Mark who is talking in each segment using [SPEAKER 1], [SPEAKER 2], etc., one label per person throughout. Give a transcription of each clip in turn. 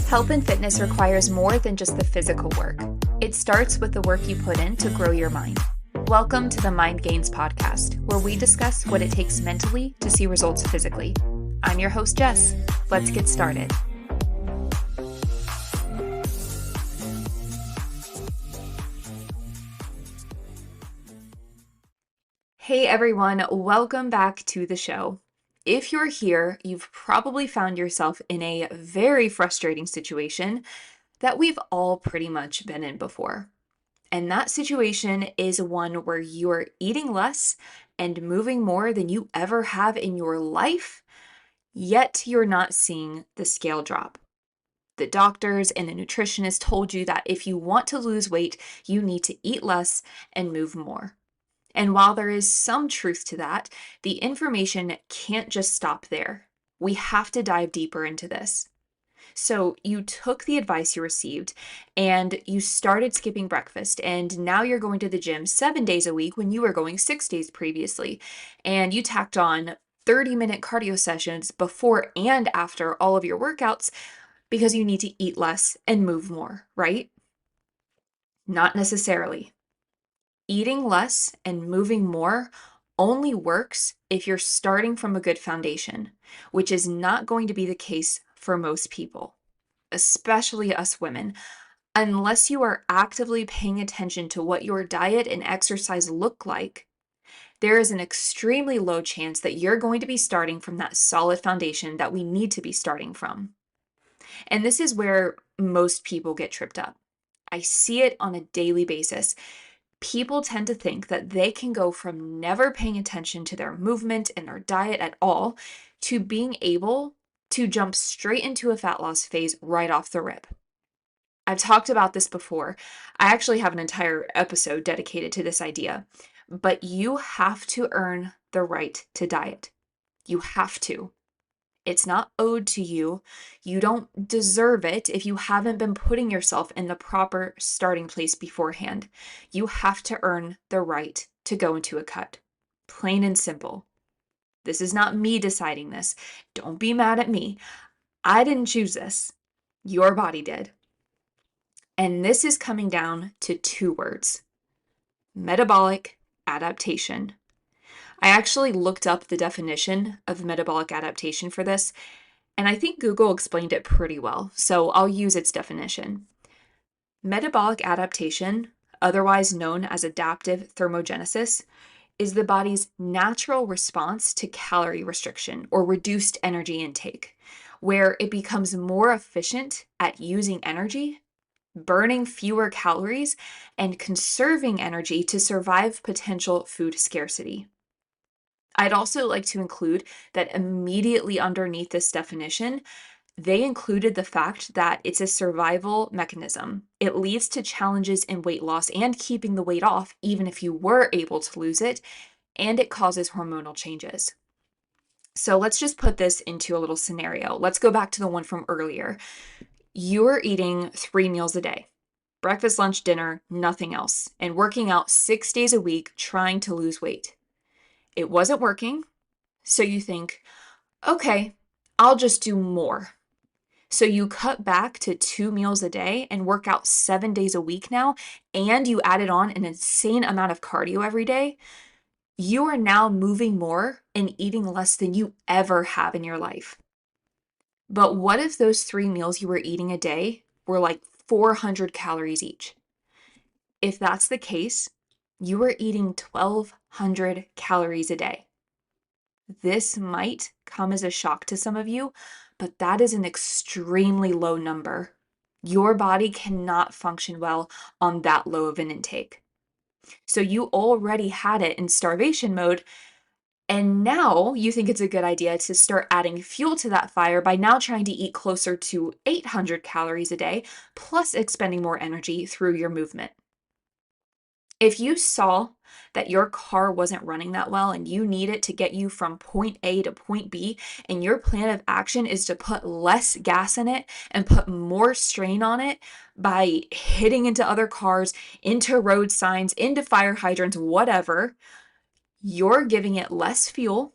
[SPEAKER 1] Health and fitness requires more than just the physical work. It starts with the work you put in to grow your mind. Welcome to the Mind Gains podcast, where we discuss what it takes mentally to see results physically. I'm your host, Jess. Let's get started. Hey everyone, welcome back to the show. If you're here, you've probably found yourself in a very frustrating situation that we've all pretty much been in before. And that situation is one where you're eating less and moving more than you ever have in your life, yet you're not seeing the scale drop. The doctors and the nutritionist told you that if you want to lose weight, you need to eat less and move more. And while there is some truth to that, the information can't just stop there. We have to dive deeper into this. So you took the advice you received and you started skipping breakfast, and now you're going to the gym 7 days a week when you were going 6 days previously. And you tacked on 30-minute cardio sessions before and after all of your workouts because you need to eat less and move more, right? Not necessarily. Eating less and moving more only works if you're starting from a good foundation, which is not going to be the case for most people, especially us women, unless you are actively paying attention to what your diet and exercise look like. There is an extremely low chance that you're going to be starting from that solid foundation that we need to be starting from. And this is where most people get tripped up. I see it on a daily basis. People tend to think that they can go from never paying attention to their movement and their diet at all to being able to jump straight into a fat loss phase right off the rip. I've talked about this before. I actually have an entire episode dedicated to this idea, but you have to earn the right to diet. You have to. It's not owed to you. You don't deserve it if you haven't been putting yourself in the proper starting place beforehand. You have to earn the right to go into a cut. Plain and simple. This is not me deciding this. Don't be mad at me. I didn't choose this. Your body did. And this is coming down to 2 words: metabolic adaptation. I actually looked up the definition of metabolic adaptation for this, and I think Google explained it pretty well, so I'll use its definition. Metabolic adaptation, otherwise known as adaptive thermogenesis, is the body's natural response to calorie restriction or reduced energy intake, where it becomes more efficient at using energy, burning fewer calories, and conserving energy to survive potential food scarcity. I'd also like to include that immediately underneath this definition, they included the fact that it's a survival mechanism. It leads to challenges in weight loss and keeping the weight off, even if you were able to lose it, and it causes hormonal changes. So let's just put this into a little scenario. Let's go back to the one from earlier. You're eating 3 meals a day, breakfast, lunch, dinner, nothing else, and working out 6 days a week trying to lose weight. It wasn't working, so you think, okay, I'll just do more. So you cut back to 2 meals a day and work out 7 days a week now, and you added on an insane amount of cardio every day. You are now moving more and eating less than you ever have in your life. But what if those 3 meals you were eating a day were like 400 calories each? If that's the case, you are eating 1,200 calories a day. This might come as a shock to some of you, but that is an extremely low number. Your body cannot function well on that low of an intake. So you already had it in starvation mode, and now you think it's a good idea to start adding fuel to that fire by now trying to eat closer to 800 calories a day, plus expending more energy through your movement. If you saw that your car wasn't running that well and you need it to get you from point A to point B, and your plan of action is to put less gas in it and put more strain on it by hitting into other cars, into road signs, into fire hydrants, whatever, you're giving it less fuel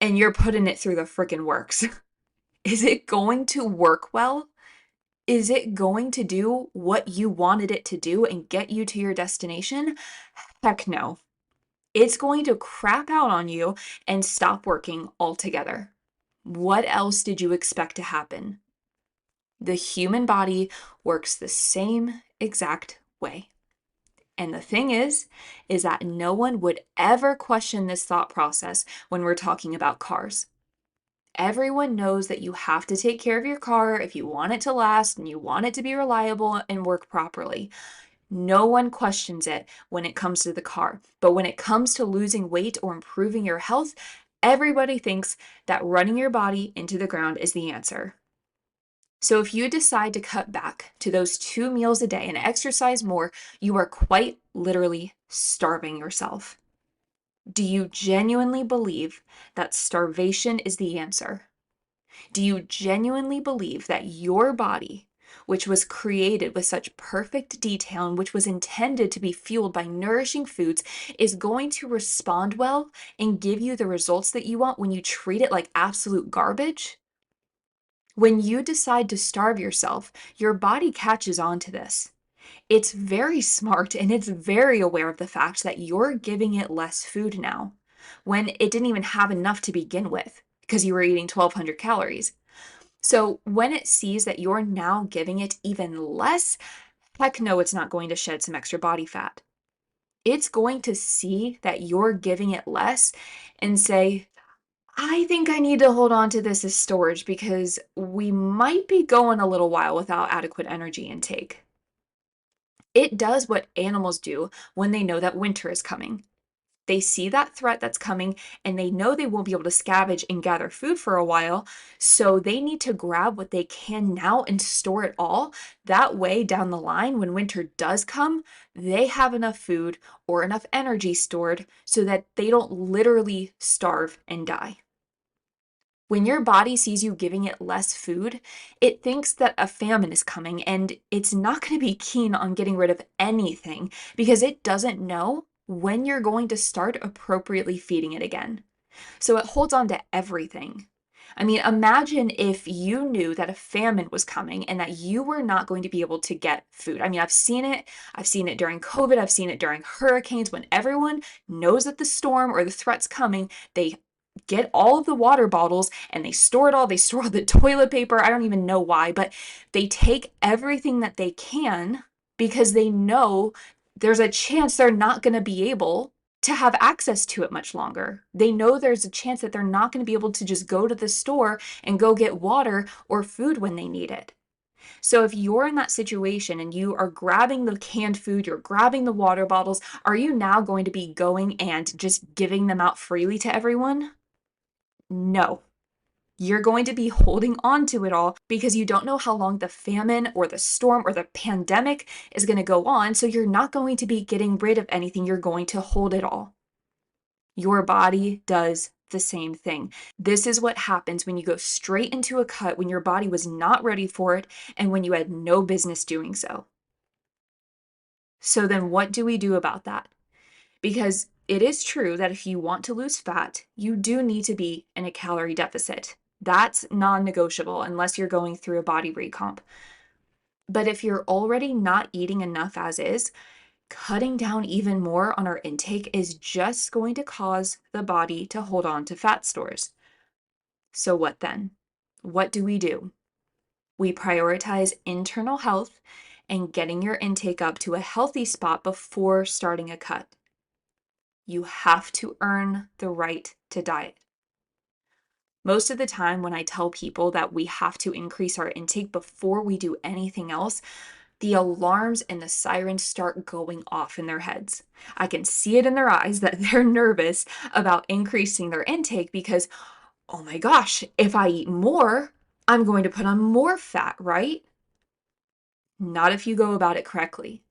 [SPEAKER 1] and you're putting it through the frickin' works. Is it going to work well? Is it going to do what you wanted it to do and get you to your destination? Heck no. It's going to crap out on you and stop working altogether. What else did you expect to happen? The human body works the same exact way. And the thing is that no one would ever question this thought process when we're talking about cars. Everyone knows that you have to take care of your car if you want it to last and you want it to be reliable and work properly. No one questions it when it comes to the car. But when it comes to losing weight or improving your health, everybody thinks that running your body into the ground is the answer. So if you decide to cut back to those 2 meals a day and exercise more, you are quite literally starving yourself. Do you genuinely believe that starvation is the answer? Do you genuinely believe that your body, which was created with such perfect detail and which was intended to be fueled by nourishing foods, is going to respond well and give you the results that you want when you treat it like absolute garbage? When you decide to starve yourself, your body catches on to this. It's very smart and it's very aware of the fact that you're giving it less food now when it didn't even have enough to begin with because you were eating 1,200 calories. So when it sees that you're now giving it even less, heck no, it's not going to shed some extra body fat. It's going to see that you're giving it less and say, I think I need to hold on to this as storage because we might be going a little while without adequate energy intake. It does what animals do when they know that winter is coming. They see that threat that's coming and they know they won't be able to scavenge and gather food for a while. So they need to grab what they can now and store it all. That way, down the line, when winter does come, they have enough food or enough energy stored so that they don't literally starve and die. When your body sees you giving it less food, it thinks that a famine is coming and it's not going to be keen on getting rid of anything because it doesn't know when you're going to start appropriately feeding it again. So it holds on to everything. I mean, imagine if you knew that a famine was coming and that you were not going to be able to get food. I mean, I've seen it. I've seen it during COVID. I've seen it during hurricanes when everyone knows that the storm or the threat's coming. They get all of the water bottles and they store it all. They store all the toilet paper. I don't even know why, but they take everything that they can because they know there's a chance they're not going to be able to have access to it much longer. They know there's a chance that they're not going to be able to just go to the store and go get water or food when they need it. So if you're in that situation and you are grabbing the canned food, you're grabbing the water bottles, are you now going to be going and just giving them out freely to everyone? No. You're going to be holding on to it all because you don't know how long the famine or the storm or the pandemic is going to go on. So you're not going to be getting rid of anything. You're going to hold it all. Your body does the same thing. This is what happens when you go straight into a cut when your body was not ready for it and when you had no business doing so. So then what do we do about that? Because it is true that if you want to lose fat, you do need to be in a calorie deficit. That's non-negotiable unless you're going through a body recomp. But if you're already not eating enough as is, cutting down even more on our intake is just going to cause the body to hold on to fat stores. So what then? What do? We prioritize internal health and getting your intake up to a healthy spot before starting a cut. You have to earn the right to diet. Most of the time, when I tell people that we have to increase our intake before we do anything else, the alarms and the sirens start going off in their heads. I can see it in their eyes that they're nervous about increasing their intake because, oh my gosh, if I eat more, I'm going to put on more fat, right? Not if you go about it correctly.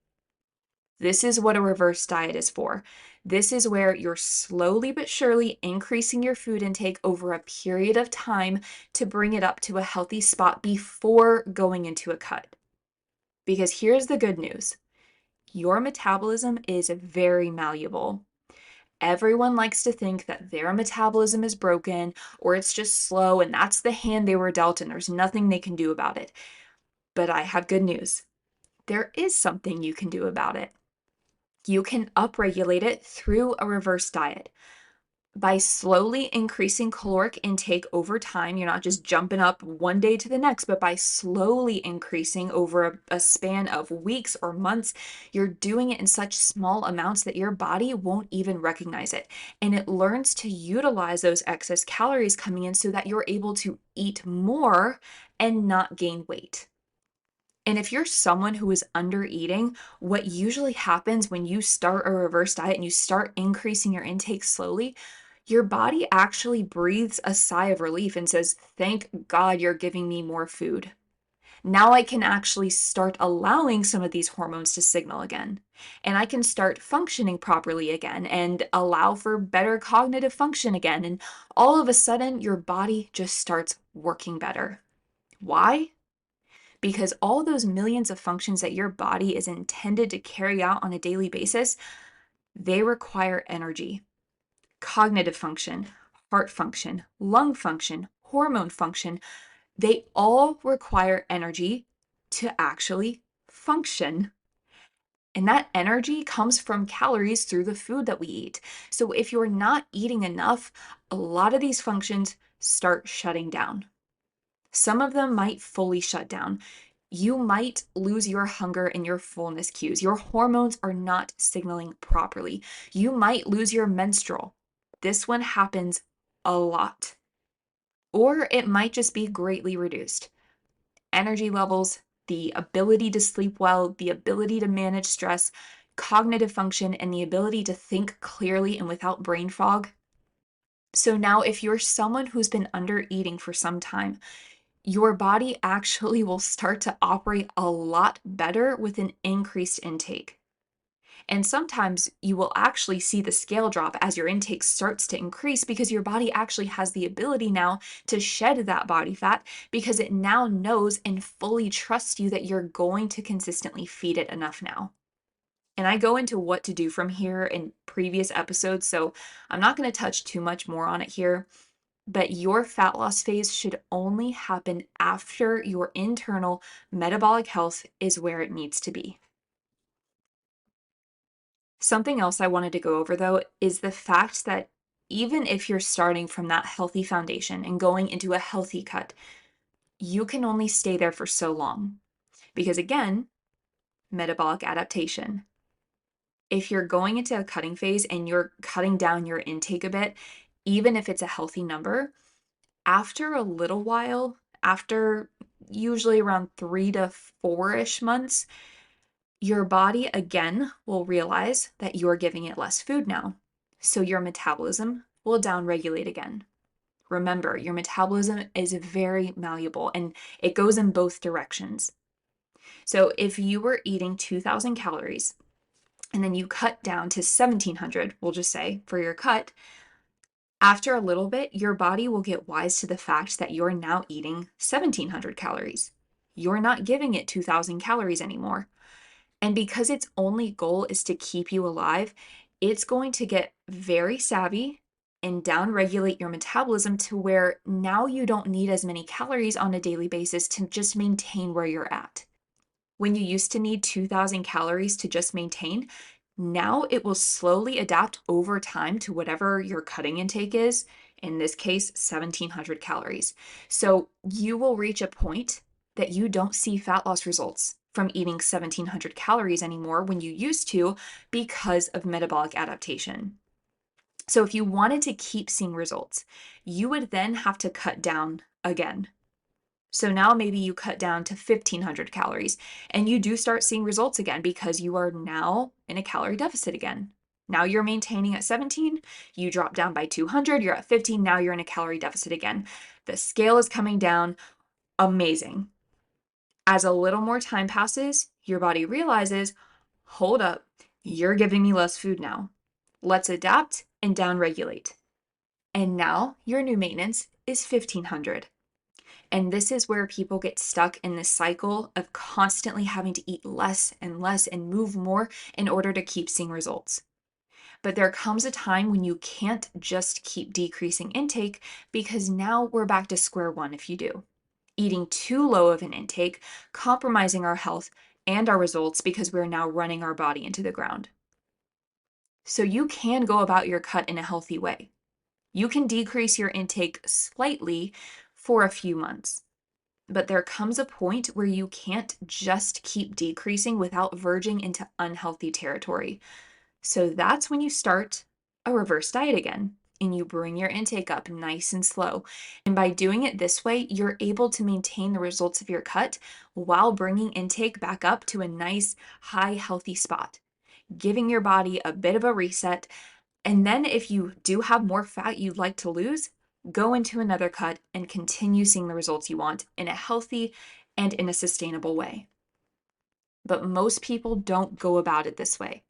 [SPEAKER 1] This is what a reverse diet is for. This is where you're slowly but surely increasing your food intake over a period of time to bring it up to a healthy spot before going into a cut. Because here's the good news. Your metabolism is very malleable. Everyone likes to think that their metabolism is broken or it's just slow and that's the hand they were dealt and there's nothing they can do about it. But I have good news. There is something you can do about it. You can upregulate it through a reverse diet. By slowly increasing caloric intake over time, you're not just jumping up one day to the next, but by slowly increasing over a span of weeks or months, you're doing it in such small amounts that your body won't even recognize it. And it learns to utilize those excess calories coming in so that you're able to eat more and not gain weight. And if you're someone who is under eating, what usually happens when you start a reverse diet and you start increasing your intake slowly, your body actually breathes a sigh of relief and says, "Thank God you're giving me more food. Now I can actually start allowing some of these hormones to signal again. And I can start functioning properly again and allow for better cognitive function again." And all of a sudden, your body just starts working better. Why? Because all those millions of functions that your body is intended to carry out on a daily basis, they require energy. Cognitive function, heart function, lung function, hormone function, they all require energy to actually function. And that energy comes from calories through the food that we eat. So if you're not eating enough, a lot of these functions start shutting down. Some of them might fully shut down. You might lose your hunger and your fullness cues. Your hormones are not signaling properly. You might lose your menstrual. This one happens a lot. Or it might just be greatly reduced. Energy levels, the ability to sleep well, the ability to manage stress, cognitive function, and the ability to think clearly and without brain fog. So now, if you're someone who's been under eating for some time, your body actually will start to operate a lot better with an increased intake. And sometimes you will actually see the scale drop as your intake starts to increase because your body actually has the ability now to shed that body fat because it now knows and fully trusts you that you're going to consistently feed it enough now. And I go into what to do from here in previous episodes, so I'm not going to touch too much more on it here. But your fat loss phase should only happen after your internal metabolic health is where it needs to be. Something else I wanted to go over, though, is the fact that even if you're starting from that healthy foundation and going into a healthy cut, you can only stay there for so long. Because again, metabolic adaptation. If you're going into a cutting phase and you're cutting down your intake a bit, even if it's a healthy number, after a little while, after usually around 3 to 4-ish months, your body again will realize that you're giving it less food now. So your metabolism will downregulate again. Remember, your metabolism is very malleable and it goes in both directions. So if you were eating 2,000 calories and then you cut down to 1,700, we'll just say for your cut, after a little bit, your body will get wise to the fact that you're now eating 1,700 calories. You're not giving it 2,000 calories anymore. And because its only goal is to keep you alive, it's going to get very savvy and downregulate your metabolism to where now you don't need as many calories on a daily basis to just maintain where you're at. When you used to need 2,000 calories to just maintain, now it will slowly adapt over time to whatever your cutting intake is, in this case, 1,700 calories. So you will reach a point that you don't see fat loss results from eating 1,700 calories anymore when you used to because of metabolic adaptation. So if you wanted to keep seeing results, you would then have to cut down again. So now maybe you cut down to 1,500 calories and you do start seeing results again because you are now in a calorie deficit again. Now you're maintaining at 17, you drop down by 200, you're at 15, now you're in a calorie deficit again. The scale is coming down, amazing. As a little more time passes, your body realizes, hold up, you're giving me less food now. Let's adapt and downregulate. And now your new maintenance is 1,500. And this is where people get stuck in this cycle of constantly having to eat less and less and move more in order to keep seeing results. But there comes a time when you can't just keep decreasing intake because now we're back to square one if you do. eating too low of an intake, compromising our health and our results because we're now running our body into the ground. So you can go about your cut in a healthy way. You can decrease your intake slightly for a few months, but there comes a point where you can't just keep decreasing without verging into unhealthy territory. So that's when you start a reverse diet again and you bring your intake up nice and slow. And by doing it this way, you're able to maintain the results of your cut while bringing intake back up to a nice, high, healthy spot, giving your body a bit of a reset. And then if you do have more fat you'd like to lose, go into another cut and continue seeing the results you want in a healthy and in a sustainable way. But most people don't go about it this way.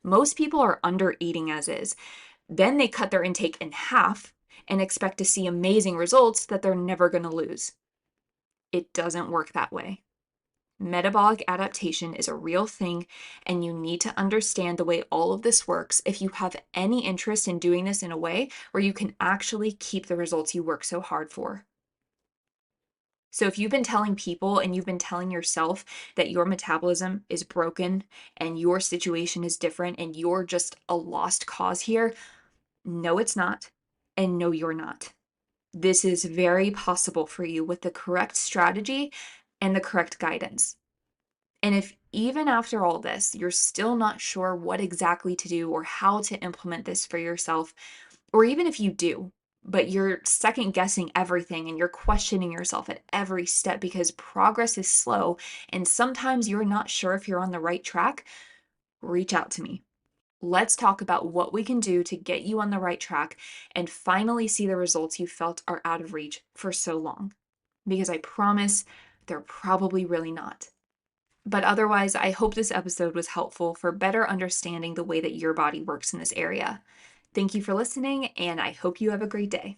[SPEAKER 1] Most people are under eating as is. Then they cut their intake in half and expect to see amazing results that they're never going to lose. It doesn't work that way. Metabolic adaptation is a real thing, and you need to understand the way all of this works if you have any interest in doing this in a way where you can actually keep the results you work so hard for. So if you've been telling people and you've been telling yourself that your metabolism is broken and your situation is different and you're just a lost cause here, no, it's not. And no, you're not. This is very possible for you with the correct strategy and the correct guidance. And if even after all this, you're still not sure what exactly to do or how to implement this for yourself, or even if you do, but you're second guessing everything and you're questioning yourself at every step because progress is slow and sometimes you're not sure if you're on the right track, reach out to me. Let's talk about what we can do to get you on the right track and finally see the results you felt are out of reach for so long. Because I promise they're probably really not. But otherwise, I hope this episode was helpful for better understanding the way that your body works in this area. Thank you for listening, and I hope you have a great day.